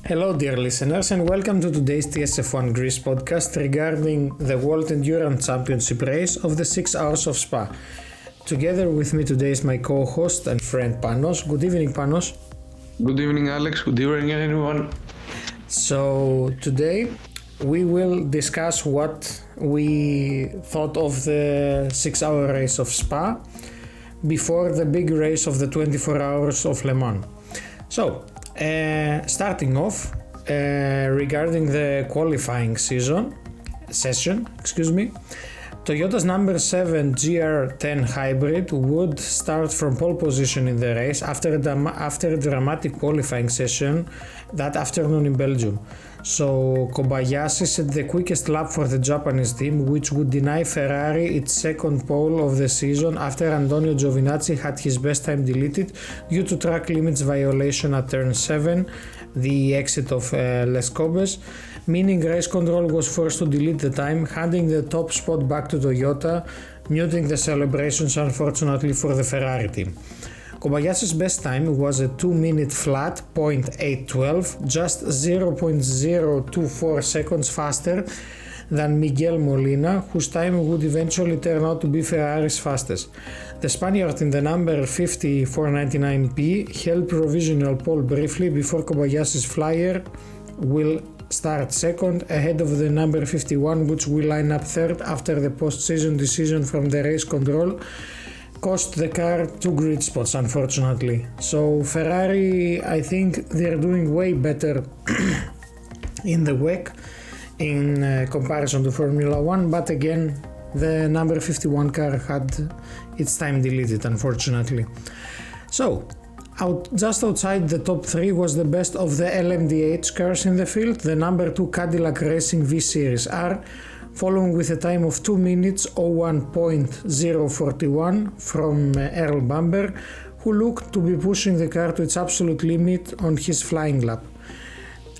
Hello, dear listeners, and welcome to today's TSF1 GREECE Podcast regarding the World Endurance Championship race of the 6 Hours of Spa. Together with me today is my co-host and friend Panos. Good evening, Panos. Good evening, Alex. Good evening, everyone. So today we will discuss what we thought of the 6-hour race of Spa before the big race of the 24 Hours of Le Mans. So, starting off, regarding the qualifying session, Toyota's number 7 GR10 hybrid would start from pole position in the race after a dramatic qualifying session that afternoon in Belgium. So Kobayashi set the quickest lap for the Japanese team, which would deny Ferrari its second pole of the season after Antonio Giovinazzi had his best time deleted due to track limits violation at turn 7, the exit of Les Cobes, meaning race control was forced to delete the time, handing the top spot back to Toyota, muting the celebrations unfortunately for the Ferrari team. Kobayashi's best time was a 2-minute flat .812, just 0.024 seconds faster than Miguel Molina, whose time would eventually turn out to be Ferrari's fastest. The Spaniard in the number 5499P held provisional pole briefly before Kobayashi's flyer will start second, ahead of the number 51, which will line up third after the post-season decision from the race control cost the car 2 grid spots, unfortunately. So Ferrari, I think they're doing way better in the WEC in comparison to Formula 1, but again the number 51 car had its time deleted, unfortunately. So just outside the top 3 was the best of the LMDH cars in the field, the number 2 Cadillac Racing V Series R, following with a time of 2 minutes 01.041 from Earl Bamber, who looked to be pushing the car to its absolute limit on his flying lap.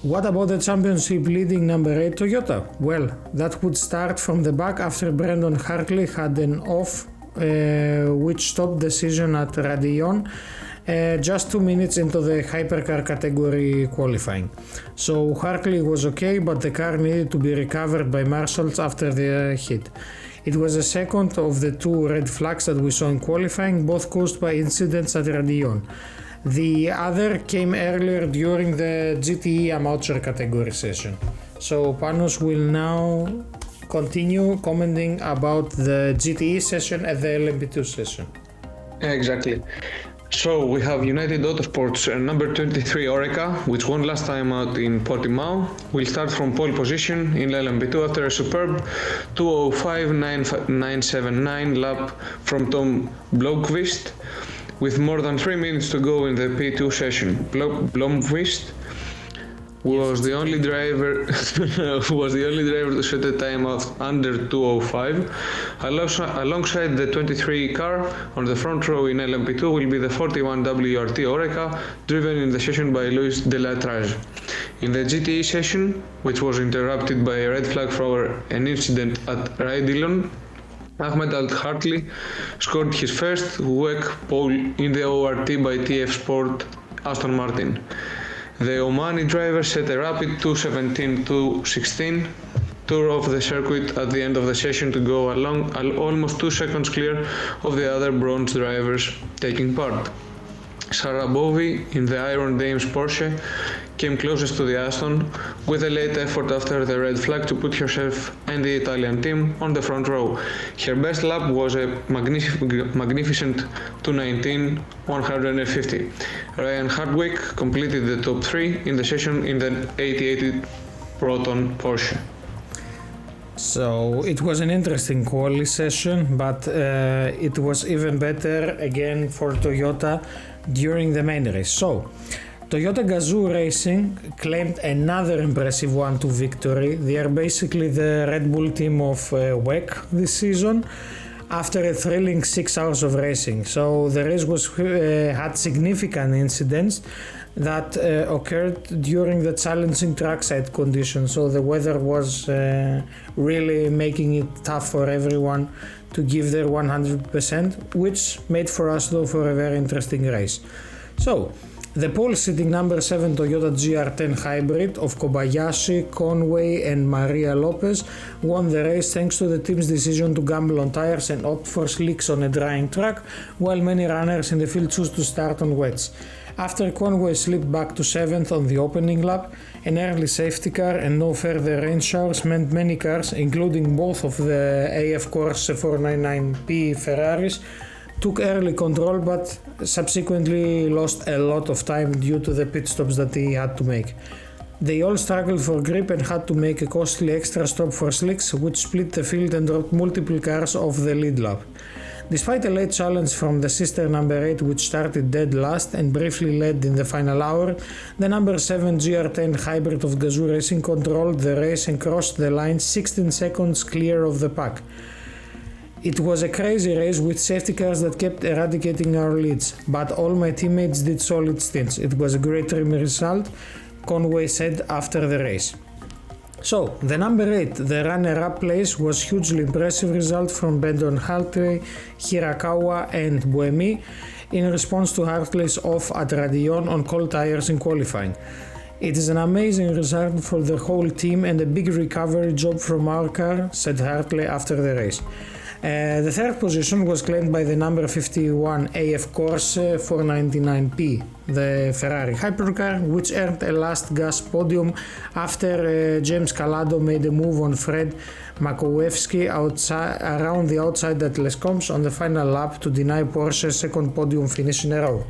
What about the championship leading number 8 Toyota? Well, that would start from the back after Brendan Hartley had an off which stopped the season at Radillon just 2 minutes into the hypercar category qualifying. So Hartley was okay, but the car needed to be recovered by marshals after the hit. It was the second of the 2 red flags that we saw in qualifying, both caused by incidents at Radillon. The other came earlier during the GTE amateur category session. So Panos will now continue commenting about the GTE session and the LMP2 session. Exactly. So we have United Autosport's number 23 Oreca, which won last time out in Portimao, will start from pole position in LMP2 after a superb 2:05.979 lap from Tom Blomqvist, with more than 3 minutes to go in the P2 session. Blomqvist was the only driver to set a time of under 2:05. Alongside the 23 car on the front row in LMP2 will be the 41 WRT Oreca, driven in the session by Luis de la Trage. In the GTE session, which was interrupted by a red flag for an incident at Radillon, Ahmed Al-Hartley scored his first WEC pole in the ORT by TF Sport Aston Martin. The Omani driver set a rapid 2:17.216 tour of the circuit at the end of the session to go along almost 2 seconds clear of the other bronze drivers taking part. Sarah Bovey in the Iron Dames Porsche came closest to the Aston, with a late effort after the red flag to put herself and the Italian team on the front row. Her best lap was a magnificent 2:19.150. Ryan Hardwick completed the top 3 in the session in the 8080 Proton Porsche. So it was an interesting quali session, but it was even better again for Toyota during the main race. So Toyota Gazoo Racing claimed another impressive 1-2 victory. They are basically the Red Bull team of WEC this season after a thrilling 6 hours of racing. So the race had significant incidents that occurred during the challenging trackside conditions. So the weather was really making it tough for everyone to give their 100%, which made for us though for a very interesting race. So The pole sitting number 7 Toyota GR10 hybrid of Kobayashi, Conway and Maria Lopez won the race thanks to the team's decision to gamble on tires and opt for slicks on a drying track, while many runners in the field chose to start on wets. After Conway slipped back to 7th on the opening lap, an early safety car and no further rain showers meant many cars, including both of the AF Corse 499P Ferraris, took early control but subsequently lost a lot of time due to the pit stops that they had to make. They all struggled for grip and had to make a costly extra stop for slicks, which split the field and dropped multiple cars off the lead lap. Despite a late challenge from the sister number 8, which started dead last and briefly led in the final hour, the number 7 GR10 hybrid of Gazoo Racing controlled the race and crossed the line 16 seconds clear of the pack. It was a crazy race with safety cars that kept eradicating our leads, but all my teammates did solid stints. It was a great result, Conway said after the race. So, the number 8, the runner-up place, was hugely impressive result from Bendon Hartley, Hirakawa and Buemi in response to Hartley's off at Radion on cold tires in qualifying. It is an amazing result for the whole team and a big recovery job from our car, said Hartley after the race. The third position was claimed by the number 51 AF Corse 499P, the Ferrari hypercar, which earned a last-gasp podium after James Calado made a move on Fred Makowiecki around the outside at Les Combes on the final lap to deny Porsche a second podium finish in a row.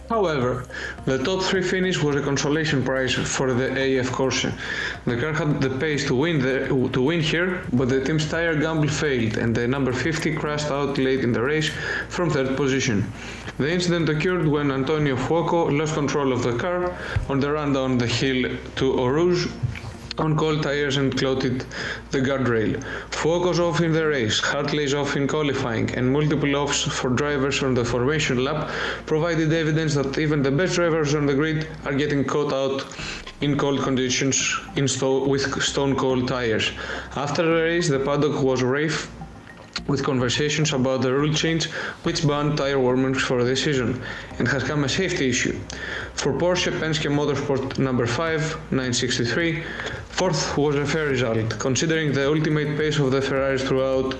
However, the top 3 finish was a consolation prize for the AF Corse. The car had the pace to win here, but the team's tire gamble failed and the number 50 crashed out late in the race from 3rd position. The incident occurred when Antonio Fuoco lost control of the car on the run down the hill to Eau Rouge on cold tires and clotted the guardrail. Fuoco's off in the race, Hartley's off in qualifying, and multiple offs for drivers on the formation lap provided evidence that even the best drivers on the grid are getting caught out in cold conditions with stone cold tires. After the race, the paddock was rife with conversations about the rule change which banned tire warmers for the season and has come a safety issue. For Porsche Penske Motorsport number 5, 963, 4th was a fair result, considering the ultimate pace of the Ferraris throughout,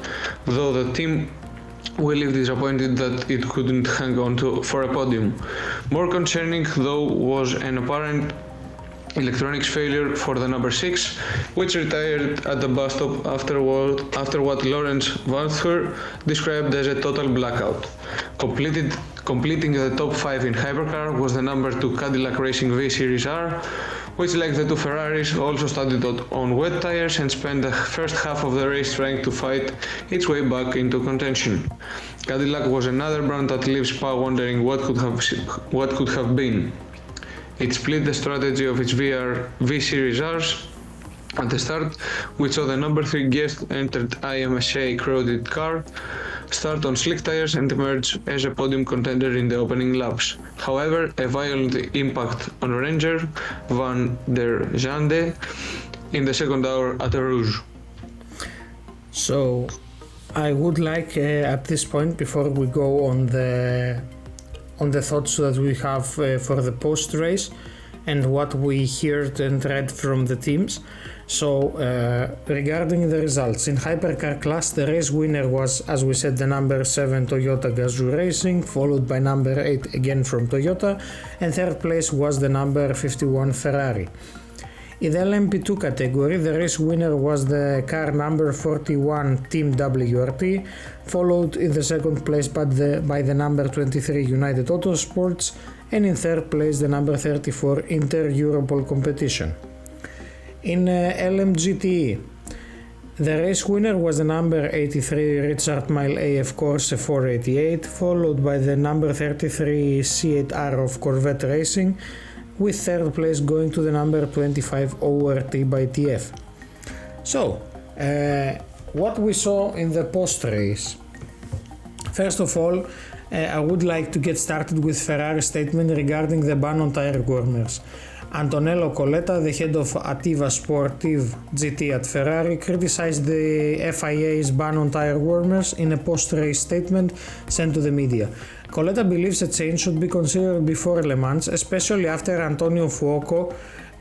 though the team will leave disappointed that it couldn't hang on for a podium. More concerning though was an apparent electronics failure for the number 6, which retired at the bus stop after what Lawrence Walther described as a total blackout. Completing the top 5 in hypercar was the number 2 Cadillac Racing V-Series R, which, like the two Ferraris, also started on wet tires and spent the first half of the race trying to fight its way back into contention. Cadillac was another brand that leaves Spa wondering what could have been. It split the strategy of its V-Series Rs at the start, which saw the number 3 guest entered IMSA crowded car start on slick tires and emerge as a podium contender in the opening laps. However, a violent impact on Ranger Van der Zande in the second hour at Rouge. So, I would like at this point, before we go on the thoughts that we have for the post-race and what we heard and read from the teams. So, regarding the results, in hypercar class, the race winner was, as we said, the number 7 Toyota Gazoo Racing, followed by number 8 again from Toyota, and third place was the number 51 Ferrari. In the LMP2 category, the race winner was the car number 41 Team WRT, followed in the second place by the number 23 United Autosports, and in third place the number 34 Inter-Europol Competition. In LMGTE, the race winner was the number 83 Richard Mille AF Corse 488, followed by the number 33 C8R of Corvette Racing, with third place going to the number 25 ORT by TF. So, what we saw in the post-race. First of all, I would like to get started with Ferrari's statement regarding the ban on tire warmers. Antonello Coletta, the head of Attiva Sportive GT at Ferrari, criticized the FIA's ban on tire warmers in a post-race statement sent to the media. Coletta believes a change should be considered before Le Mans, especially after Antonio Fuoco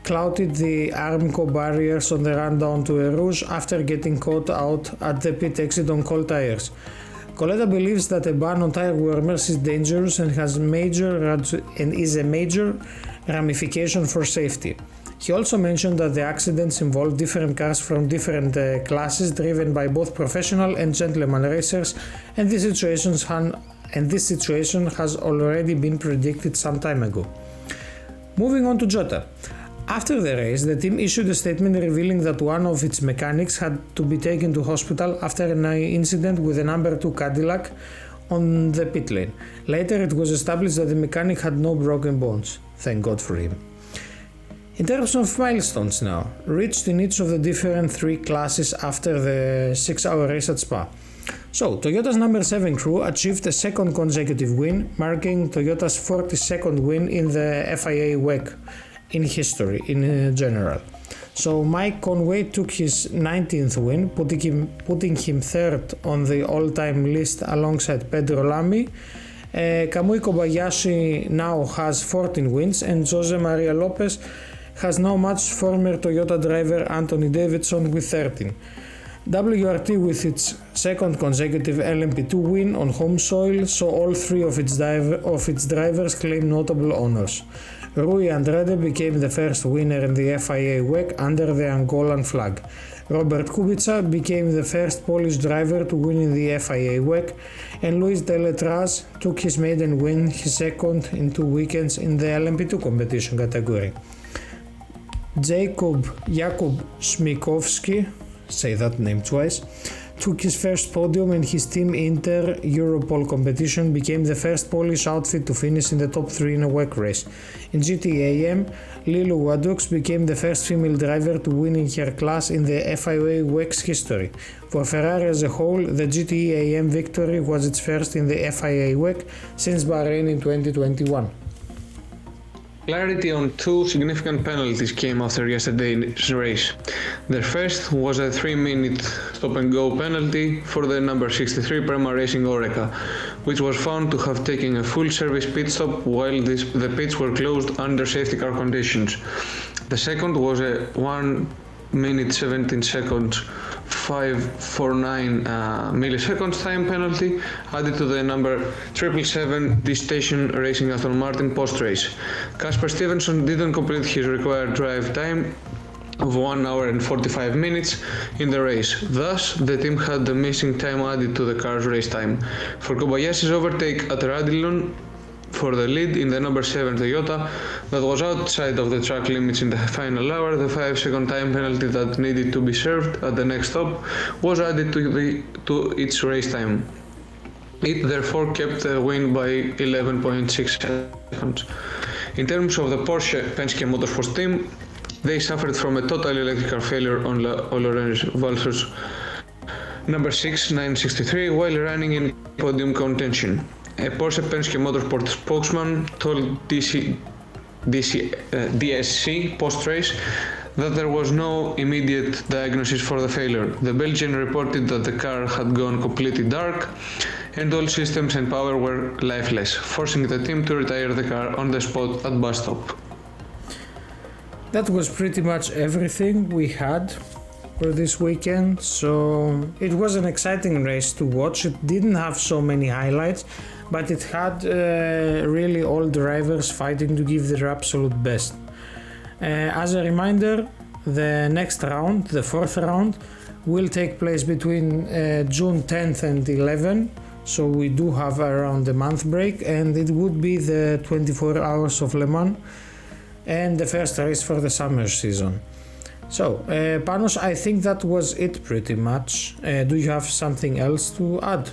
clouted the Armco barriers on the run down to Eau Rouge after getting caught out at the pit exit on cold tires. Coletta believes that a ban on tire warmers is dangerous and is a major ramification for safety. He also mentioned that the accidents involved different cars from different classes driven by both professional and gentleman racers, and this situation has already been predicted some time ago. Moving on to Jota. After the race, the team issued a statement revealing that one of its mechanics had to be taken to hospital after an incident with a number 2 Cadillac on the pit lane. Later, it was established that the mechanic had no broken bones. Thank God for him. In terms of milestones now, reached in each of the different 3 classes after the 6-hour race at Spa. So, Toyota's number 7 crew achieved a second consecutive win, marking Toyota's 42nd win in the FIA WEC in history in general. So Mike Conway took his 19th win, putting him third on the all-time list alongside Pedro Lamy. Kamui Kobayashi now has 14 wins, and Jose Maria Lopez has now matched former Toyota driver Anthony Davidson with 13. WRT with its second consecutive LMP2 win on home soil, so all 3 of its drivers claim notable honors. Rui Andrade became the first winner in the FIA WEC under the Angolan flag. Robert Kubica became the first Polish driver to win in the FIA WEC, and Luis Deletraz took his maiden win, his second in 2 weekends in the LMP2 competition category. Jakub Śmikowski, say that name twice, took his first podium, and his Team Inter Europol competition became the first Polish outfit to finish in the top 3 in a WEC race. In GTAM, Lilu Wadux became the first female driver to win in her class in the FIA WEC's history. For Ferrari as a whole, the GTAM victory was its first in the FIA WEC since Bahrain in 2021. Clarity on 2 significant penalties came after yesterday's race. The first was a 3-minute stop-and-go penalty for the number 63 Prema Racing Oreca, which was found to have taken a full service pit stop while the pits were closed under safety car conditions. The second was a 1 minute 17 seconds 549 milliseconds time penalty added to the number 777 D-Station Racing Aston Martin post-race. Casper Stevenson didn't complete his required drive time of 1 hour and 45 minutes in the race. Thus, the team had the missing time added to the car's race time. For Kobayashi's overtake at Radillon for the lead in the number 7 Toyota that was outside of the track limits in the final hour, the 5-second time penalty that needed to be served at the next stop was added to its race time. It therefore kept the win by 11.6 seconds. In terms of the Porsche Penske Motorsports team, they suffered from a total electrical failure on Lorenz Valser's number 6 963 while running in podium contention. A Porsche Penske Motorsport spokesman told DSC post-race that there was no immediate diagnosis for the failure. The Belgian reported that the car had gone completely dark and all systems and power were lifeless, forcing the team to retire the car on the spot at bus stop. That was pretty much everything we had for this weekend, so it was an exciting race to watch. It didn't have so many highlights, but it had really all drivers fighting to give their absolute best. As a reminder, the next round, the 4th round, will take place between June 10th and 11th, so we do have around a month break, and it would be the 24 Hours of Le Mans and the first race for the summer season. So, Panos, I think that was it pretty much. Do you have something else to add?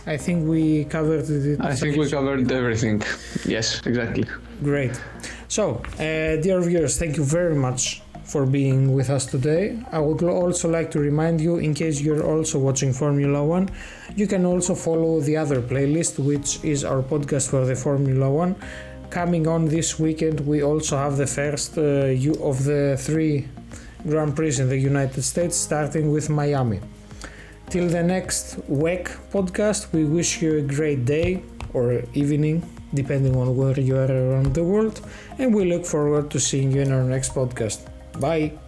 I think we covered it. I think we covered everything. Yes, exactly. Great. So, dear viewers, thank you very much for being with us today. I would also like to remind you, in case you're also watching Formula One, you can also follow the other playlist, which is our podcast for the Formula One. Coming on this weekend, we also have the first of the 3 Grand Prix in the United States, starting with Miami. Till the next WEC podcast, we wish you a great day or evening, depending on where you are around the world, and we look forward to seeing you in our next podcast. Bye!